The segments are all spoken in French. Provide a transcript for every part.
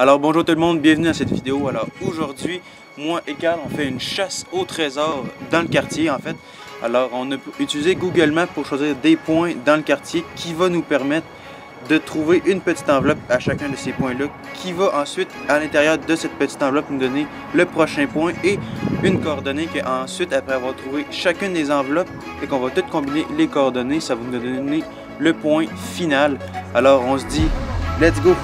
Alors bonjour tout le monde, bienvenue à cette vidéo. Alors aujourd'hui, moi et Carl, on fait une chasse au trésor dans le quartier en fait. Alors on a utilisé Google Maps pour choisir des points dans le quartier qui va nous permettre de trouver une petite enveloppe à chacun de ces points-là qui va ensuite, à l'intérieur de cette petite enveloppe, nous donner le prochain point et une coordonnée que ensuite, après avoir trouvé chacune des enveloppes et qu'on va toutes combiner les coordonnées, ça va nous donner le point final. Alors on se dit, let's go!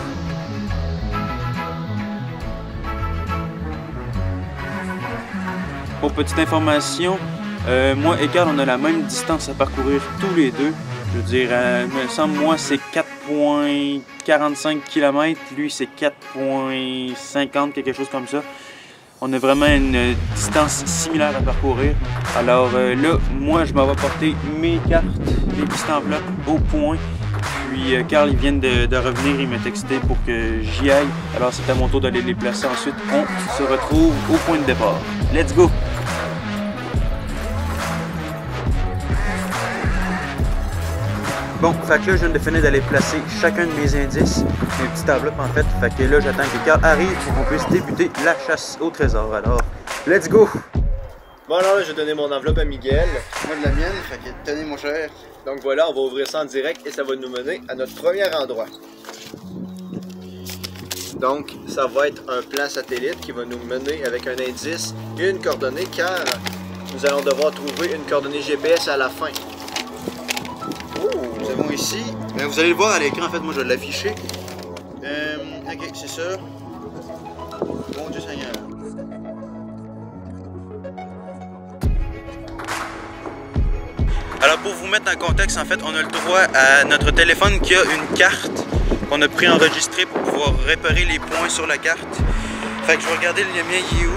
Pour petite information, moi et Carl, on a la même distance à parcourir tous les deux. Je veux dire, il me semble, moi, c'est 4,45 km, lui, c'est 4,50, quelque chose comme ça. On a vraiment une distance similaire à parcourir. Alors là, moi, je m'en vais porter mes cartes, mes petites enveloppes au point. Puis Carl, il vient de revenir, il m'a texté pour que j'y aille. Alors c'est à mon tour d'aller les placer ensuite. On se retrouve au point de départ. Let's go! Bon, fait que là, je viens de finir d'aller placer chacun de mes indices, mes petites enveloppes en fait. Fait que là, j'attends que Carl arrive pour qu'on puisse débuter la chasse au trésor. Alors, let's go! Bon, alors là, je vais donner mon enveloppe à Miguel. Moi de la mienne, fait que tenez mon cher. Donc voilà, on va ouvrir ça en direct et ça va nous mener à notre premier endroit. Donc, ça va être un plan satellite qui va nous mener avec un indice et une coordonnée car nous allons devoir trouver une coordonnée GPS à la fin. Nous avons ici, vous allez le voir à l'écran, en fait, moi je vais l'afficher. Ok, c'est ça. Bon Dieu Seigneur. Alors pour vous mettre en contexte, en fait, on a le droit à notre téléphone qui a une carte qu'on a préenregistrée pour pouvoir réparer les points sur la carte. Fait que je vais regarder le mien, il est où.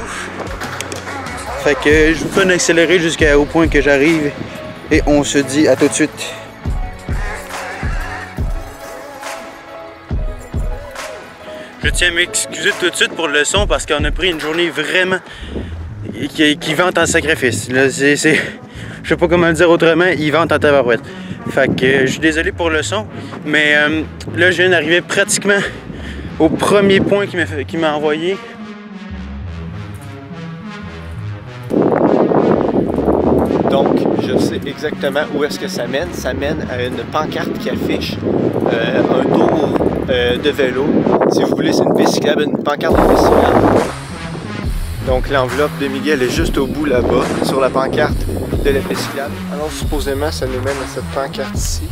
Fait que je vous fais un accéléré jusqu'au point que j'arrive et on se dit à tout de suite. Je tiens à m'excuser tout de suite pour le son parce qu'on a pris une journée vraiment qui vente en sacrifice. Là, je sais pas comment le dire autrement, il vente en tabarouette. Fait que je suis désolé pour le son, mais là je viens d'arriver pratiquement au premier point qu'il m'a envoyé. Donc, je sais exactement où est-ce que ça mène. Ça mène à une pancarte qui affiche un tour de vélo. Si vous voulez, c'est une piste cyclable, une pancarte de piste cyclable. Donc, l'enveloppe de Miguel est juste au bout là-bas, sur la pancarte de la piste cyclable. Alors, supposément, ça nous mène à cette pancarte ici.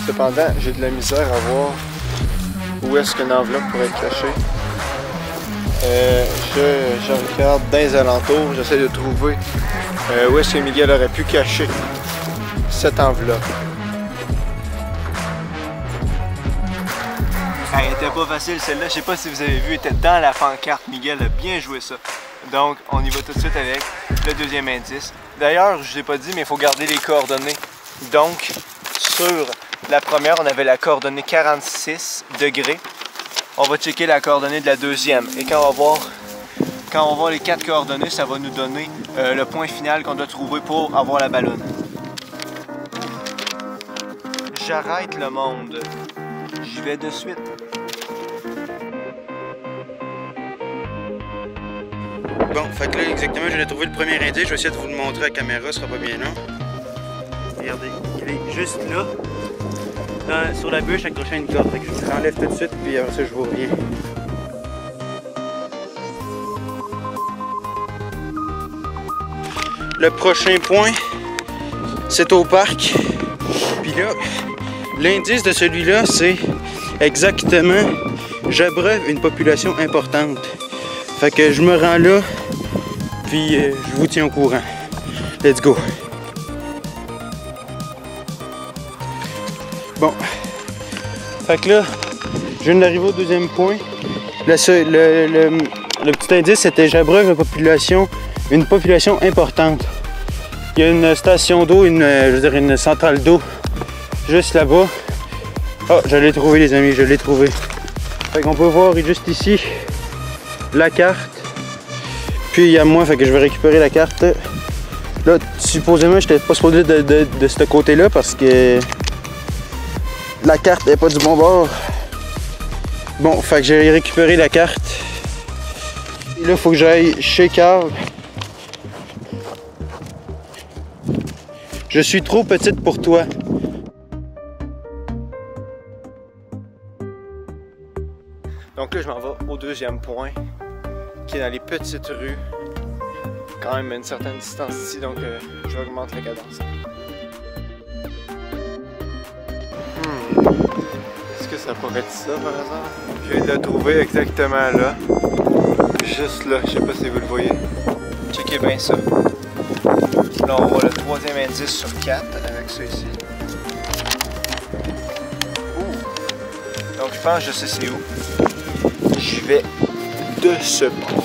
Cependant, j'ai de la misère à voir où est-ce qu'une enveloppe pourrait être cachée. Je regarde dans les alentours, j'essaie de trouver où est-ce que Miguel aurait pu cacher cette enveloppe. Elle était pas facile celle-là, je sais pas si vous avez vu, elle était dans la pancarte. Miguel a bien joué ça. Donc on y va tout de suite avec le deuxième indice. D'ailleurs, je l'ai pas dit, mais il faut garder les coordonnées. Donc sur la première, on avait la coordonnée 46 degrés. On va checker la coordonnée de la deuxième. Et quand on va voir les 4 coordonnées, ça va nous donner le point final qu'on doit trouver pour avoir la ballonne. J'arrête le monde. J'y vais de suite. Bon, fait que là exactement, je viens de trouver le premier indice. Je vais essayer de vous le montrer à la caméra, ce sera pas bien long. Regardez, il est juste là. Sur la bûche accroché à une corde. Fait que je l'enlève tout de suite, puis après ça, je vous reviens. Le prochain point, c'est au parc. Puis là, l'indice de celui-là, c'est exactement j'abreuve une population importante. Fait que je me rends là, puis je vous tiens au courant. Let's go! Bon, fait que là, je viens d'arriver au deuxième point. Le petit indice, c'était j'abreuve une population importante. Il y a une station d'eau, une centrale d'eau juste là-bas. Oh, je l'ai trouvé les amis, je l'ai trouvé. Fait qu'on peut voir juste ici la carte. Puis il y a moi, fait que je vais récupérer la carte. Là, supposément, je n'étais pas supposé de ce côté-là parce que la carte n'est pas du bon bord. Bon, fait que j'ai récupéré la carte. Et là, il faut que j'aille chez Carl. Je suis trop petite pour toi. Donc là, je m'en vais au deuxième point, qui est dans les petites rues. Quand même à une certaine distance ici, donc je vais augmenter la cadence. Est-ce que ça pourrait être ça par hasard? Je viens de le trouver exactement là. Juste là, je sais pas si vous le voyez. Checkez bien ça. Là, on voit le troisième indice sur 4 avec ça ici. Ouh. Donc je pense que je sais c'est où. Je vais de ce pont.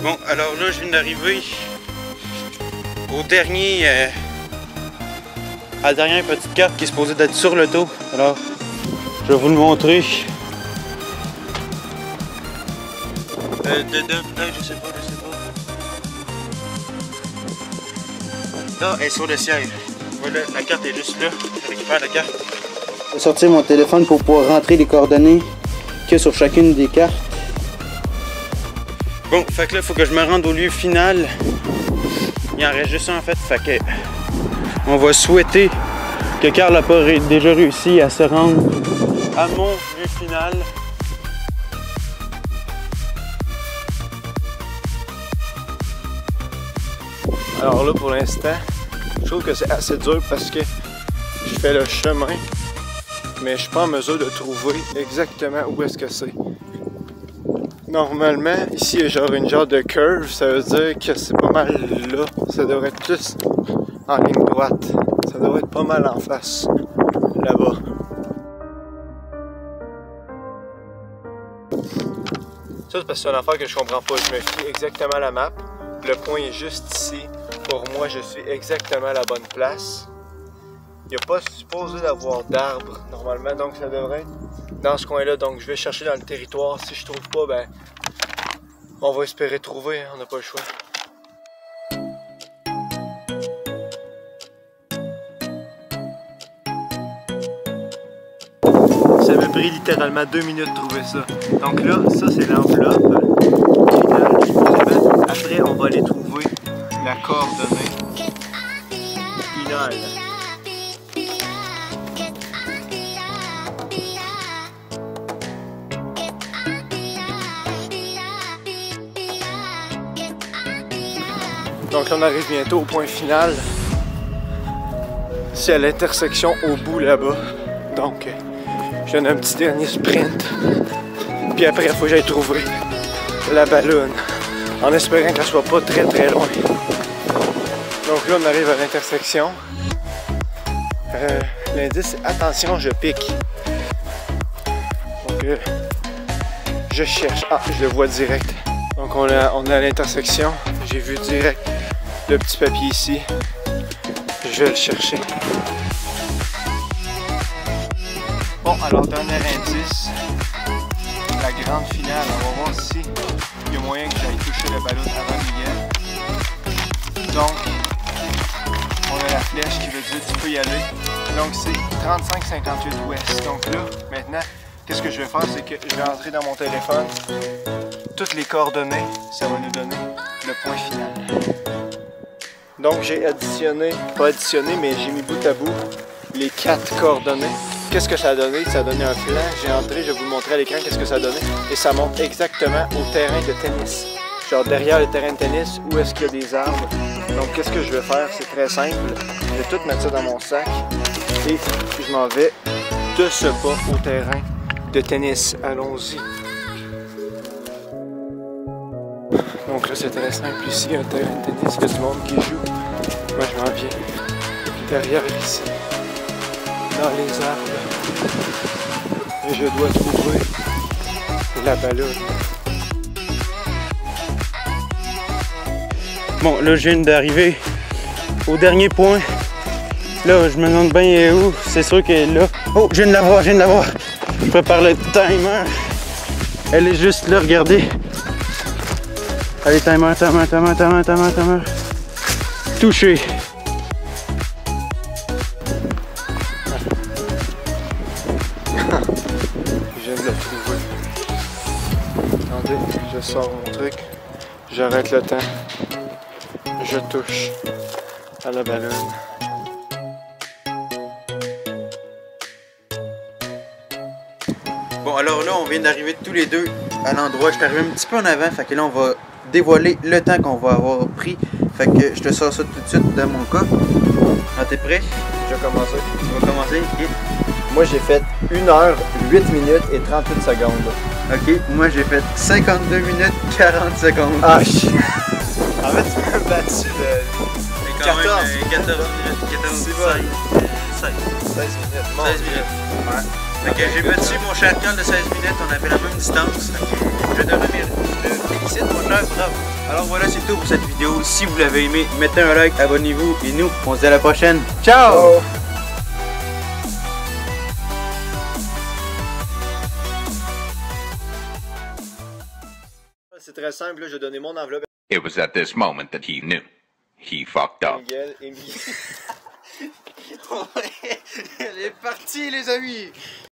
Bon, alors là, je viens d'arriver au dernier, à la dernière petite carte qui est supposée d'être sur le dos. Alors, je vais vous le montrer. Je sais pas. Là, elle est sur le siège. Voilà, la carte est juste là. Je récupère la carte. Je vais sortir mon téléphone pour pouvoir rentrer les coordonnées qu'il y a sur chacune des cartes. Bon, fait que là, il faut que je me rende au lieu final. Il en reste juste un en fait. Fait que on va souhaiter que Carl n'a pas déjà réussi à se rendre à mon lieu final. Alors là, pour l'instant, je trouve que c'est assez dur parce que je fais le chemin, mais je suis pas en mesure de trouver exactement où est-ce que c'est. Normalement, ici, il y a genre de curve, ça veut dire que c'est pas mal là. Ça devrait être plus en ligne droite. Ça devrait être pas mal en face, là-bas. Ça, c'est parce que c'est une affaire que je comprends pas. Je me fie exactement à la map. Le point est juste ici. Pour moi, je suis exactement à la bonne place. Il n'y a pas supposé d'avoir d'arbres normalement, donc ça devrait être dans ce coin-là. Donc je vais chercher dans le territoire. Si je trouve pas, ben on va espérer trouver, on n'a pas le choix. Ça m'a pris littéralement 2 minutes de trouver ça. Donc là, ça c'est l'enveloppe. Après, on va aller trouver la coordonnée finale. Donc là, on arrive bientôt au point final. C'est à l'intersection au bout là-bas. Donc, je donne un petit dernier sprint. Puis après, il faut que j'aille trouver la ballonne. En espérant qu'elle soit pas très très loin. Donc là, on arrive à l'intersection. L'indice, c'est attention, je pique. Donc je cherche. Ah, je le vois direct. Donc on est à l'intersection. J'ai vu direct le petit papier ici. Je vais le chercher. Bon, alors dernier indice. La grande finale. On va voir si il y a moyen que j'aille toucher le ballon avant Miguel. Donc, on a la flèche qui veut dire que tu peux y aller. Donc c'est 35-58 ouest. Donc là, maintenant, qu'est-ce que je vais faire, c'est que je vais entrer dans mon téléphone toutes les coordonnées. Ça va nous donner le point final. Donc j'ai additionné, pas additionné, mais j'ai mis bout à bout les 4 coordonnées. Qu'est-ce que ça a donné? Ça a donné un plan. J'ai entré, je vais vous le montrer à l'écran qu'est-ce que ça a donné. Et ça monte exactement au terrain de tennis. Genre derrière le terrain de tennis, où est-ce qu'il y a des arbres. Donc qu'est-ce que je vais faire? C'est très simple. Je vais tout mettre ça dans mon sac. Et je m'en vais de ce pas au terrain de tennis. Allons-y. Donc là c'est très simple. Ici, un terrain de tennis, il y a du monde qui joue. Moi je m'en viens derrière ici. Dans les arbres. Et je dois trouver la ballonne. Bon, là, je viens d'arriver au dernier point. Là, je me demande bien où. C'est sûr qu'elle est là. Oh, je viens de la voir, Je prépare le timer. Elle est juste là, regardez. Allez, timer. touché. Je viens de le trouver. Attendez, je sors mon truc. J'arrête le temps. Je touche à la ballonne. Bon, alors là, on vient d'arriver tous les deux à l'endroit. Je suis arrivé un petit peu en avant, fait que là, on va dévoiler le temps qu'on va avoir pris. Fait que je te sors ça tout de suite dans mon cas. Ah, t'es prêt? Je vais commencer. Tu vas commencer? Et... Moi, j'ai fait 1 heure, 8 minutes et 38 secondes. Ok, moi j'ai fait 52 minutes 40 secondes. Ah, shit! En fait, tu m'as battu le 14. 14 minutes, 14, 16 minutes. 16 minutes. Ouais. Fait que j'ai battu mon cher Carl de 16 minutes, on avait la même distance. Fait que je te félicite mon cher, bravo. Alors voilà, c'est tout pour cette vidéo. Si vous l'avez aimé, mettez un like, abonnez-vous et nous, on se dit à la prochaine. Ciao! C'est très simple, là, je vais donner mon enveloppe It was at this moment that he knew. He fucked à up. Miguel et Miguel. Elle est partie les amis!